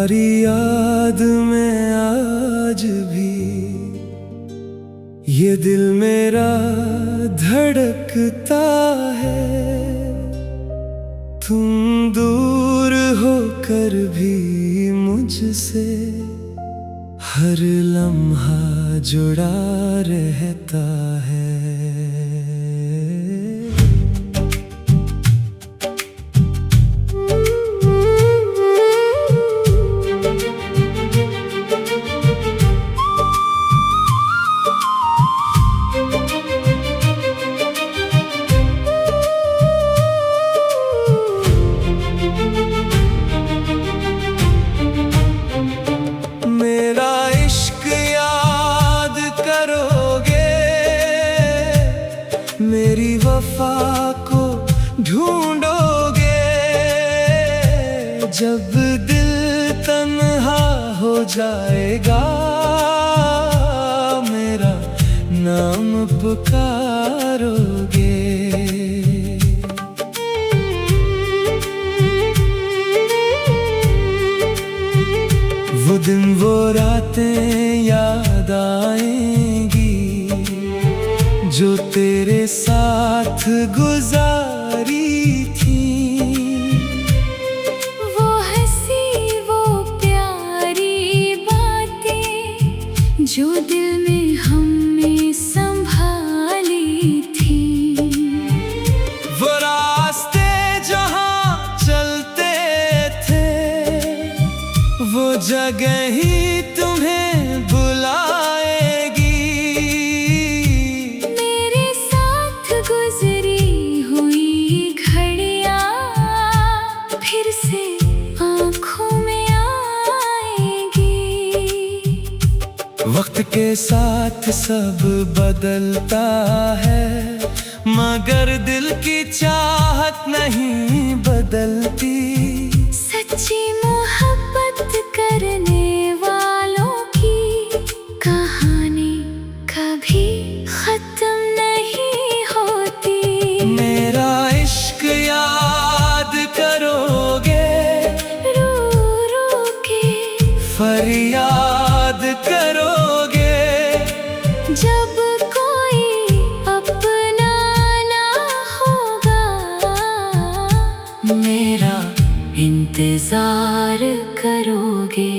तुम्हारी याद में आज भी ये दिल मेरा धड़कता है। तुम दूर होकर भी मुझसे हर लम्हा जुड़ा रहता है। मेरा इश्क याद करोगे, मेरी वफा को ढूंढोगे। जब दिल तन्हा हो जाएगा, मेरा नाम पुकारोगे। वो दिन वो रातें याद आएंगी जो तेरे साथ गुजारी थी। वो हंसी वो प्यारी बातें जो दिल में हमने संभाली थी। वो रास्ते जहाँ चलते थे, वो जगह ही तुम्हें बुलाएगी। मेरे साथ गुजरी हुई घड़ियाँ फिर से आँखों में आएगी। वक्त के साथ सब बदलता है, मगर दिल की चाहत नहीं बदलती। सच्ची मोहब्बत करने वालों की कहानी कभी खत्म नहीं होती। मेरा इश्क याद करोगे, रो रो के फरियाद करोगे। जब कोई अपना ना होगा, मेरा इंतजार करोगे।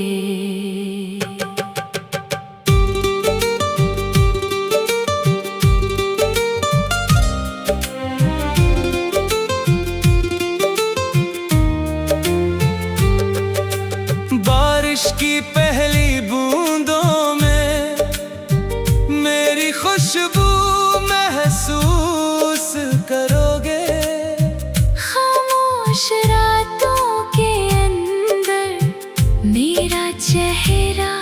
बारिश की पहली बूंदों में मेरी खुशबू महसूस करोगे। खामोश रातों के अंदर मेरा चेहरा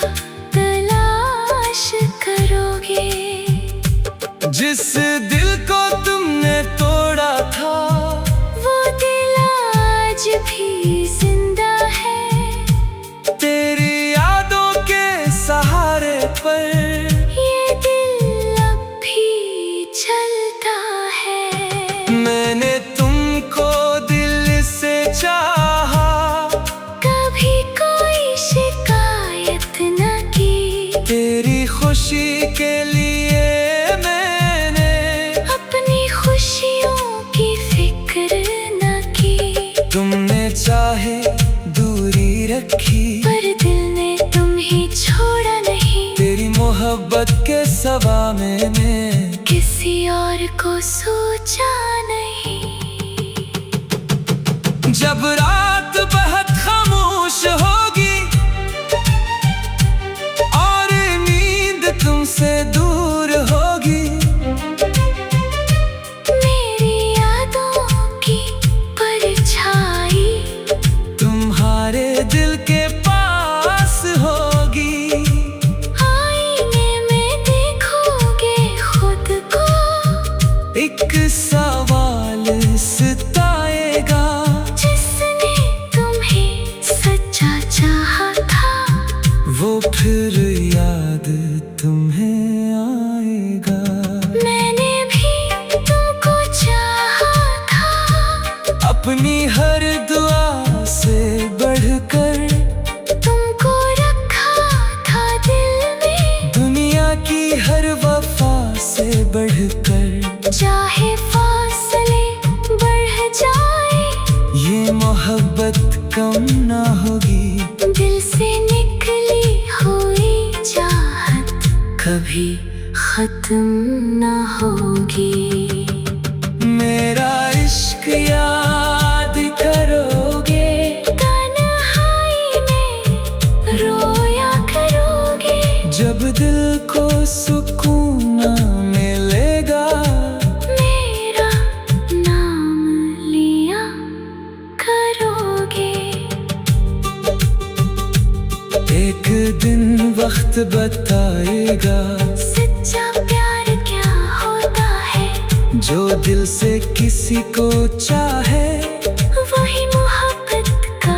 तलाश करोगे। जिस दिल को तुमने तोड़ा था, वो दिल आज भी जिंदा है। तेरी यादों के सहारे पर ये दिल अब भी चलता है। मैंने तुमको दिल से चाहा, कभी कोई शिकायत न की। तेरी खुशी के लिए मैंने अपनी खुशियों की फिक्र न की। तुमने चाहे दूरी रखी, पर दिल ने तुम्हें छोड़ा नहीं। तेरी मोहब्बत के सवा मैंने किसी और को सोचा नहीं। जब रात बहुत खामोश होगी और नींद तुमसे दूर होगी, मेरी यादों की परछाई तुम्हारे दिल के पास होगी। आईने में देखोगे खुद को, एक सवाल सताएगा, जिसने तुम्हें सच्चा चाहा था, वो फिर याद तुम्हें आएगा। मैंने भी तुमको चाहा था। अपनी हर दुआ से बढ़कर तुम कभी खत्म न होगी। मेरा इश्क याद करोगे, तन्हाई में रोया करोगे। जब दिल को सुकून न मिलेगा, मेरा नाम लिया करोगे। एक दिन वक्त बताएगा, सच्चा प्यार क्या होता है। जो दिल से किसी को चाहे, वही मोहब्बत का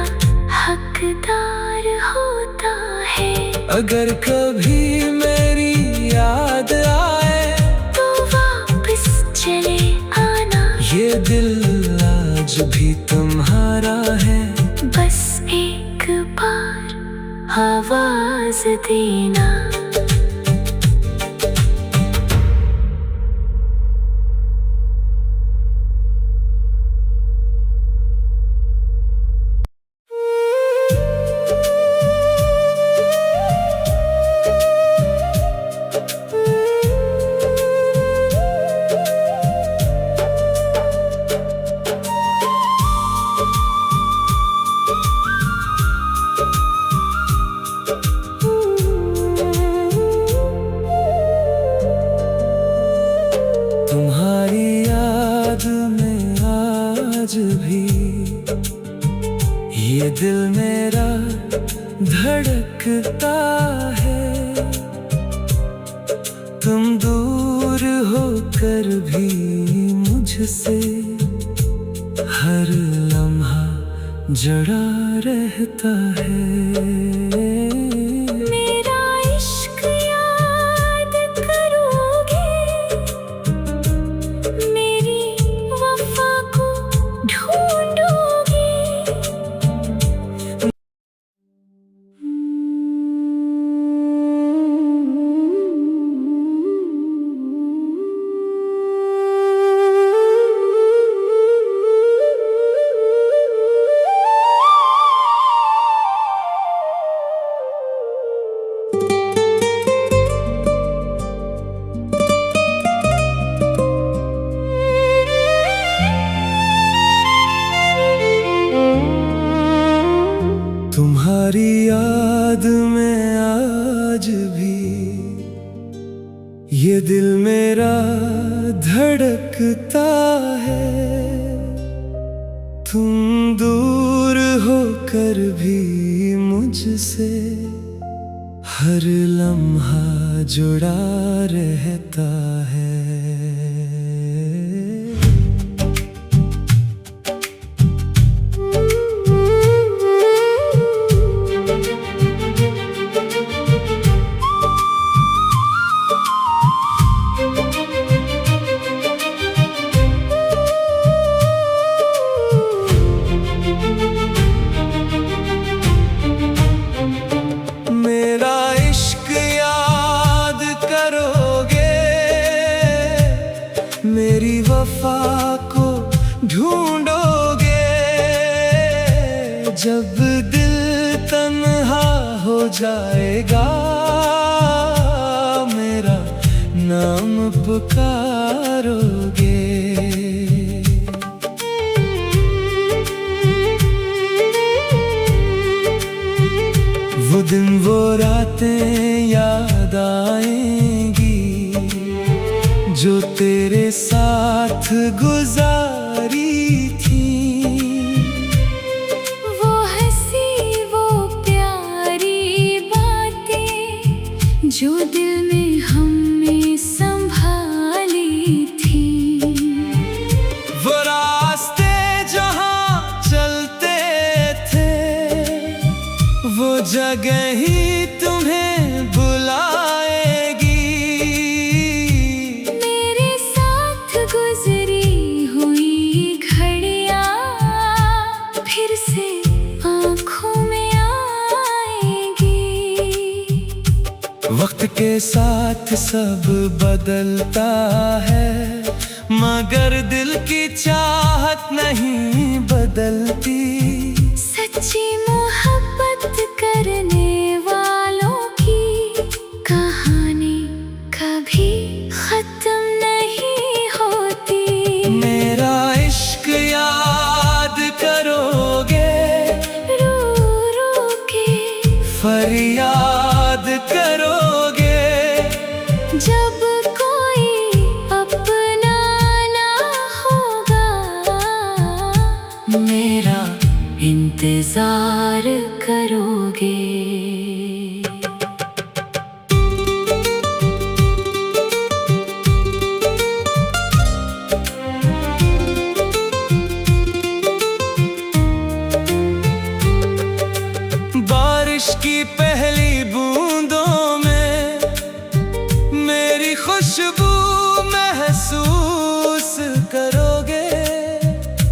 हकदार होता है। अगर कभी मेरी याद आए, तो वापस चले आना। ये दिल आज भी तुम्हारा है। बस एक बार आवाज देना। तुम्हारी याद में आज भी ये दिल मेरा धड़कता है। तुम दूर होकर भी मुझसे हर लम्हा जड़ा रहता है। मेरा इश्क याद करोगे, मेरी वफा को ढूंढोगे। तुम्हारी याद में आज भी ये दिल मेरा धड़कता है। तुम दूर होकर भी मुझसे हर लम्हा जुड़ा रहता है। मेरा इश्क याद करोगे, मेरी वफा को ढूंढोगे। जब दिल तन्हा हो जाएगा, मेरा नाम पुकारोगे। वो दिन वो रातें याद आएंगी, जो तेरे साथ गुजारी थी। वो हंसी वो प्यारी बातें, जो दिल में हमने संभाली थी। वो रास्ते जहाँ चलते थे, वो जगह ही तुम्हें बुलाएगी। मेरे साथ गुजरी हुई घड़ियाँ फिर से आँखों में आएगी। वक्त के साथ सब बदलता है, मगर दिल की चाहत नहीं बदलती। सच्ची मोहब्बत करने वालों की कहानी फरियाद करोगे जब कोई अपना ना होगा। मेरा इंतजार करोगे। बारिश की पहली बूंदों में मेरी खुशबू महसूस करोगे।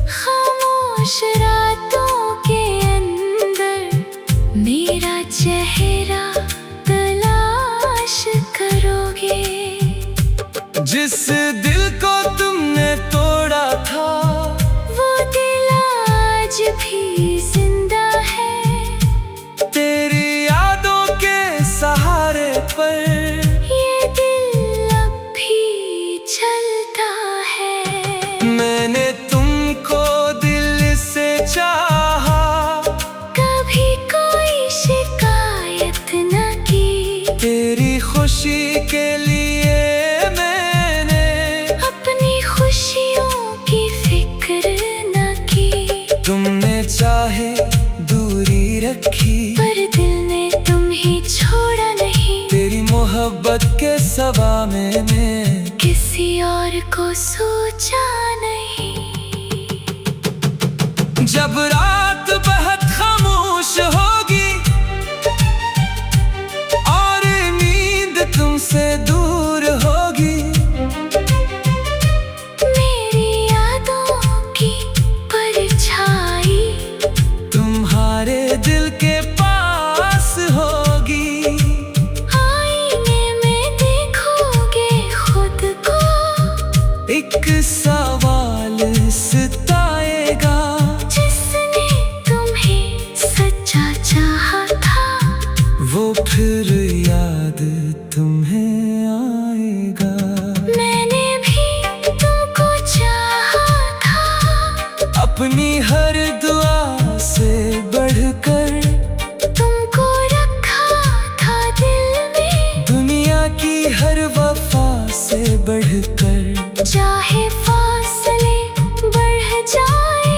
खामोश रातों के अंदर मेरा चेहरा तलाश करोगे। जिस दिल को तुमने तोड़ा था वो दिल आज भी जिंदा है। तेरी यादों के सहारे पर ये दिल अब भी चलता है। मैंने तुमको दिल से चाहा, कभी कोई शिकायत न की। तेरी खुशी के लिए मैंने अपनी खुशियों की फिक्र न की। तुमने चाहे दूरी रखी पर दिल ने तुम ही छोड़ा नहीं। तेरी मोहब्बत के सवा मैंने किसी और को सोचा नहीं। जब रात बहुत खामोश होगी और नींद तुमसे दूर होगी, मेरी यादों की परछाई तुम्हारे दिल के पास होगी। आईने में देखोगे खुद को। एक सवाल सताएगा, जिसने तुम्हें सच्चा चाहा था वो फिर याद तुम्हें आएगा। मैंने भी तुमको चाहा था। अपनी हर दुआ से बढ़कर तुमको रखा था दिल में। दुनिया की हर वफा से बढ़कर चाहे फासले बढ़ जाए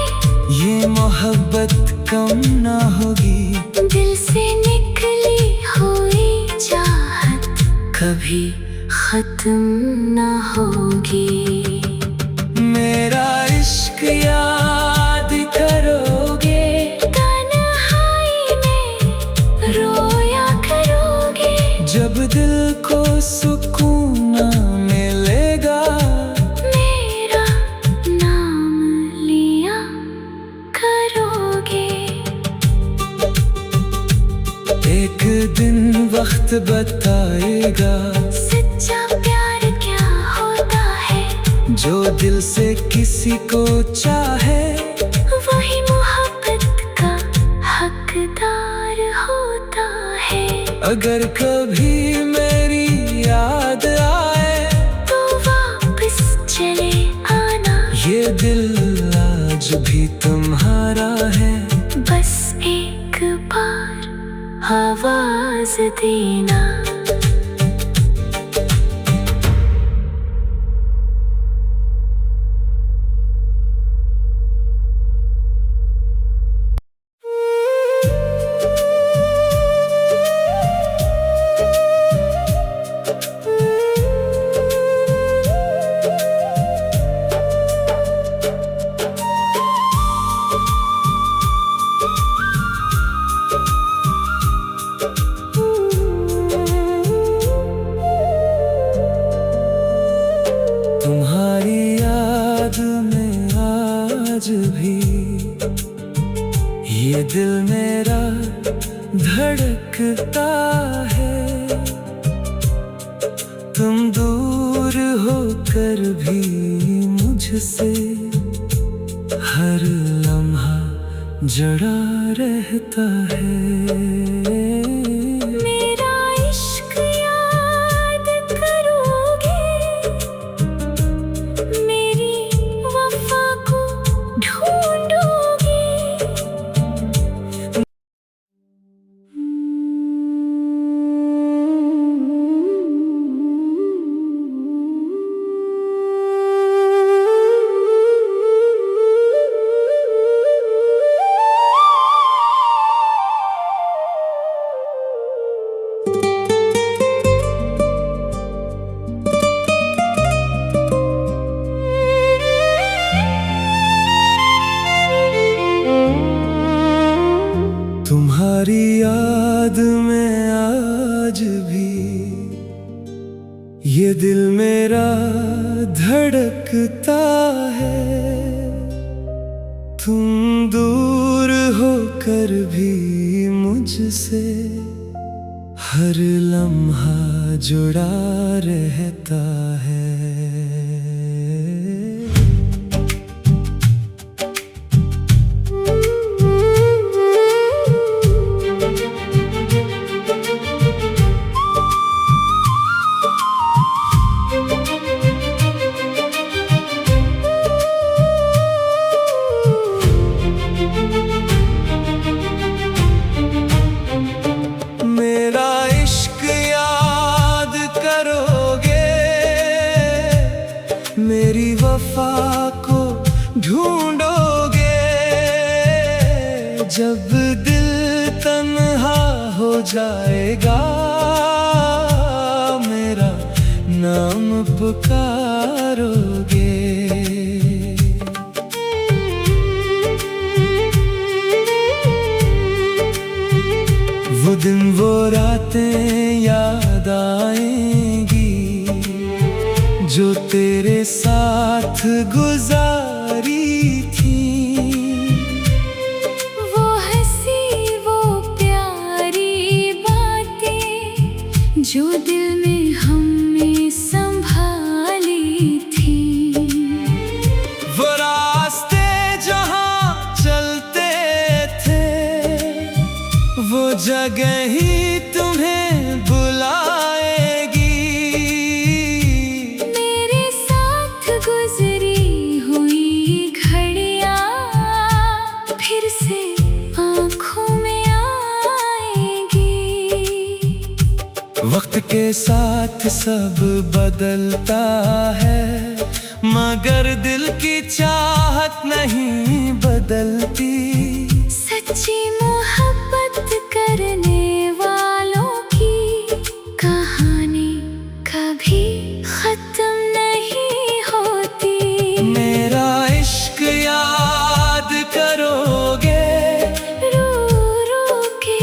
ये मोहब्बत कम ना होगी। दिल से निकली हुई चाहत कभी खत्म न होगी। मेरा इश्क याद करोगे, तन्हाई में रोया करोगे। जब दिल को सुकून ना मिलेगा, मेरा नाम लिया करोगे। एक दिन वक्त बताएगा सच्चा प्यार क्या होता है। जो दिल से किसी को चाहे वही मोहब्बत का हकदार होता है। अगर कभी मेरी याद आए तो वापस चले आना। ये दिल आज भी तुम्हारा है। बस एक बार आवाज देना। तुम्हारी याद में आज भी ये दिल मेरा धड़कता है। तुम दूर होकर भी मुझसे हर लम्हा जड़ा रहता है। मेरा इश्क याद करोगे, मेरी वफा को ढूंढोगे। याद में आज भी ये दिल मेरा धड़कता है। तुम दूर होकर भी मुझसे हर लम्हा जुड़ा रहता है। मेरा इश्क याद करोगे, मेरी वफा को ढूंढोगे। जब दिल तन्हा हो जाएगा, मेरा नाम पुकारोगे। वो दिन वो रातें याद आएंगी जो तेरे साथ गुजारी थी। वो हंसी वो प्यारी बातें जो दिल में हमने संभाली थी। वो रास्ते जहाँ चलते थे, वो जगह ही तुम्हें बुलाएगी। मेरे साथ गुजरी हुई घड़ियाँ फिर से आँखों में आएंगी। वक्त के साथ सब बदलता है, मगर दिल की चाहत नहीं बदलती। सच्ची मोहब्बत करने वालों की कहानी कभी खत्म नहीं होती। मेरा इश्क याद करोगे, रो रो के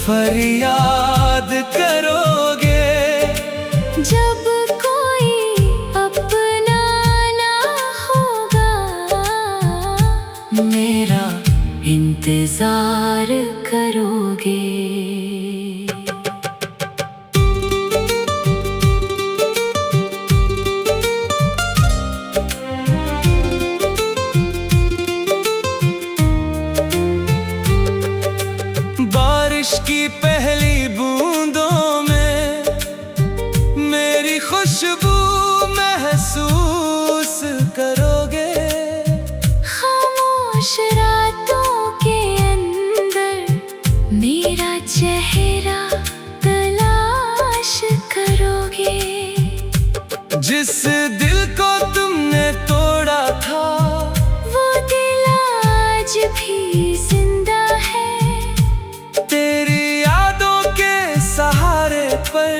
फरियाद करोगे। जब कोई अपना ना होगा, मेरा इंतजार करोगे। बारिश की पहली बूंदों में मेरी खुशबू महसूस करोगे। खामोश रातों के अंदर मेरा चेहरा तलाश करोगे। जिस दिल को तुमने तोड़ा था, वो दिल आज भी जिंदा है। तेरी यादों के सहारे पर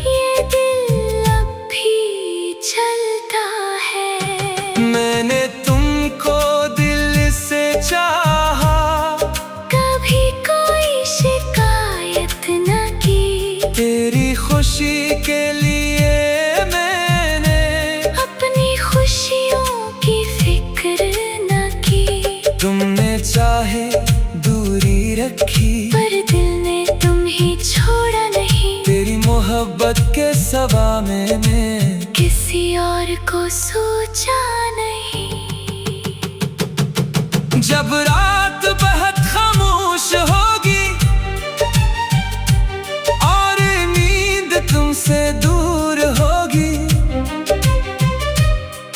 ये दिल अब भी चलता है। मैंने तुमको दिल से चाहा, कभी कोई शिकायत न की। तेरी खुशी के लिए मैंने अपनी खुशियों की फिक्र न की। तुमने चाहे दूरी रखी, पर दिल ने तुम्हें छोड़ा नहीं। तेरी मोहब्बत के सवा मैंने किसी और को सोचा नहीं। जब रात बहुत खामोश होगी और नींद तुमसे दूर होगी,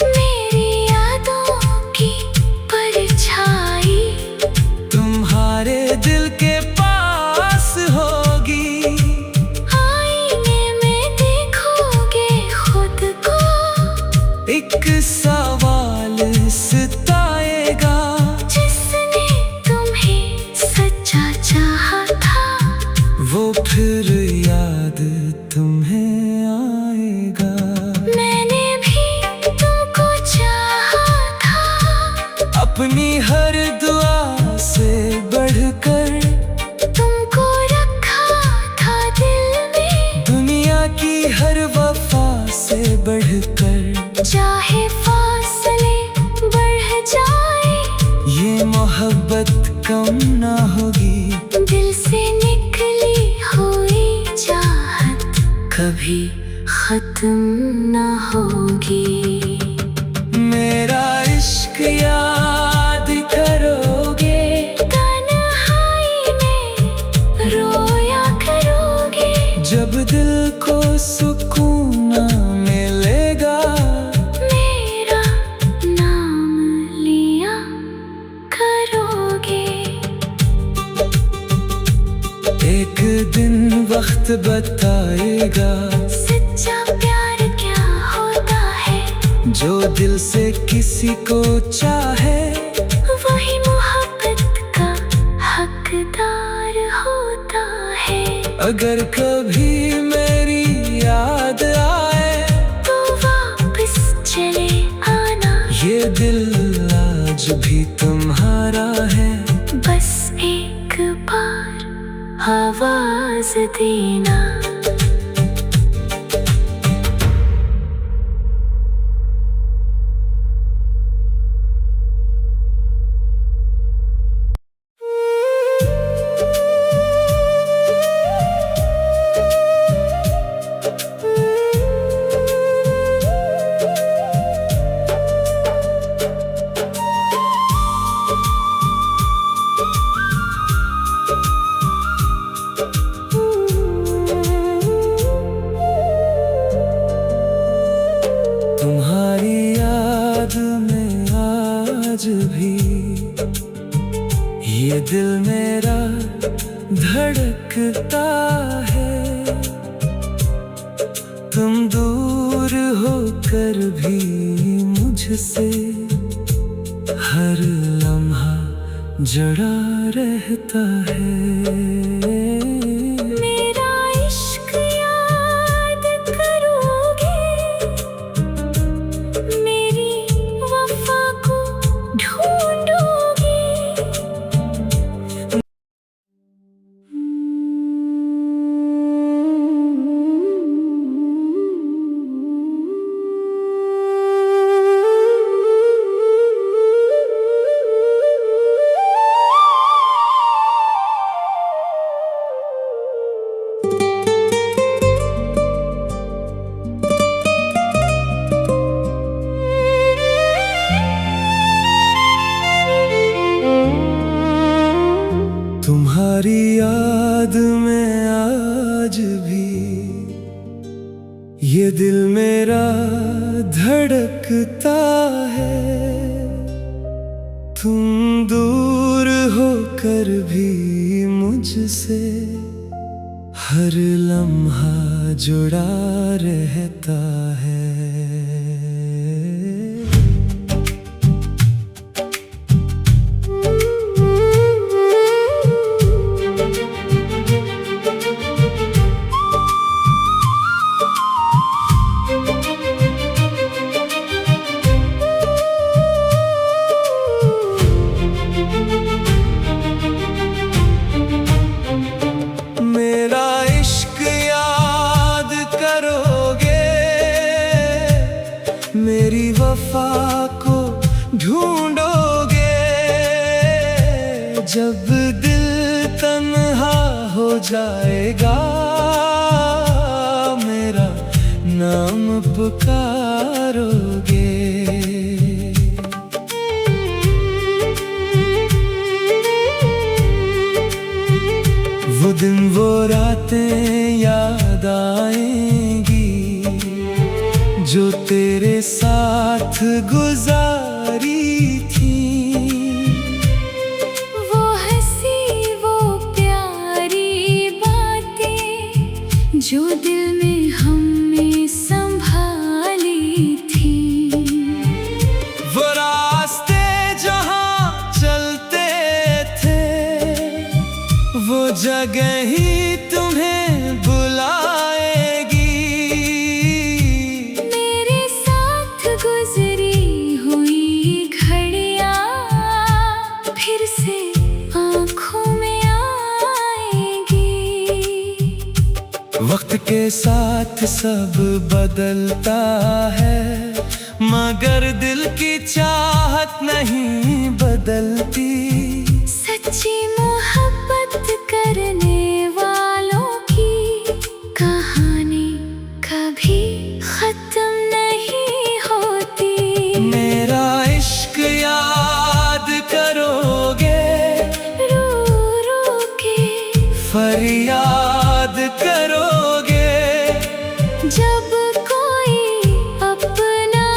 मेरी यादों की परछाई तुम्हारे दिल के पास होगी। आईने में देखोगे खुद को, एक सवाल सताएगा, जिसने तुम्हें सच्चा चाहा था, वो फिर याद तुम्हें आएगा। मैंने भी तुमको चाहा था। अपनी हर दुआ से बढ़कर तुमको चाहे फासले बढ़ जाए, ये मोहब्बत कम ना होगी। दिल से निकली हुई चाहत कभी खत्म ना होगी। मेरा इश्क याद करोगे, तन्हाई में रोया करोगे, जब दिल को सुकून ना मिलेगा। मेरा नाम लिया करोगे। एक दिन वक्त बताएगा, सच्चा प्यार क्या होता है। जो दिल से किसी को चाहे, वही मोहब्बत का हकदार होता है। अगर कभी मेरी याद आए, तो वापस चले आना, ये दिल आज भी तुम्हारा है। बस एक बार आवाज देना। तुम्हारी याद में आज भी ये दिल मेरा धड़कता है। तुम दूर होकर भी मुझसे हर लम्हा जुड़ा रहता है। मेरा इश्क याद करोगे, मेरी वफा को ढूंढोगे। तुम्हारी याद में आज भी ये दिल मेरा धड़कता है। तुम दूर होकर भी मुझसे हर लम्हा जुड़ा रहता है। मेरा इश्क याद करोगे, मेरी वफा को ढूंढोगे, जब दिल तन्हा हो जाएगा, मेरा नाम पुकारोगे। वो दिन वो रातें याद आएंगी जो तेरे साथ गुजारी थी। वो हंसी वो प्यारी बातें जो दिल में हमने संभाली थी। वो रास्ते जहाँ चलते थे, वो जगह ही तुम्हें बुलाएगी। मेरे साथ गुजरी हुई घड़ियाँ फिर से आँखों में आएंगी। वक्त के साथ सब बदलता है, मगर दिल की चाहत नहीं बदलती। सच्ची मोहब्बत करने वालों की कहानी कभी खत्म नहीं होती। मेरा इश्क याद करोगे, रो रो के फरियाद करोगे, जब कोई अपना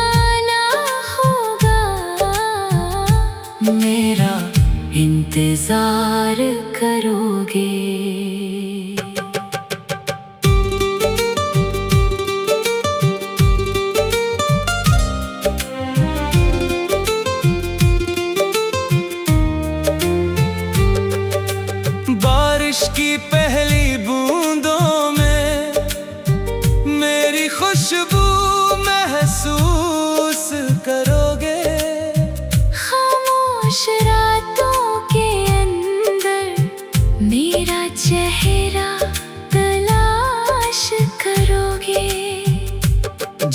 ना होगा। मेरा इंतजार करोगे। बारिश की पहली बूंदों में मेरी खुशबू महसूस करोगे। खामोश रातों के अंदर मेरा चेहरा तलाश करोगे।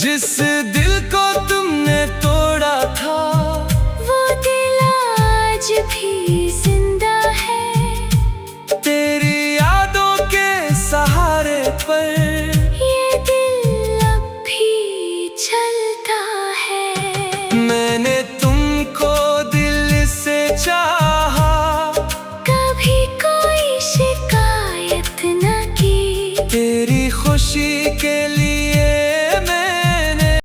जिस दिल को तुमने तोड़ा था वो दिल आज भी जिंदा है। तेरी यादों के सहारे पर ये दिल अब भी चलता है। मैंने तुमको दिल से चाहा, कभी कोई शिकायत न की। तेरी खुशी के लिए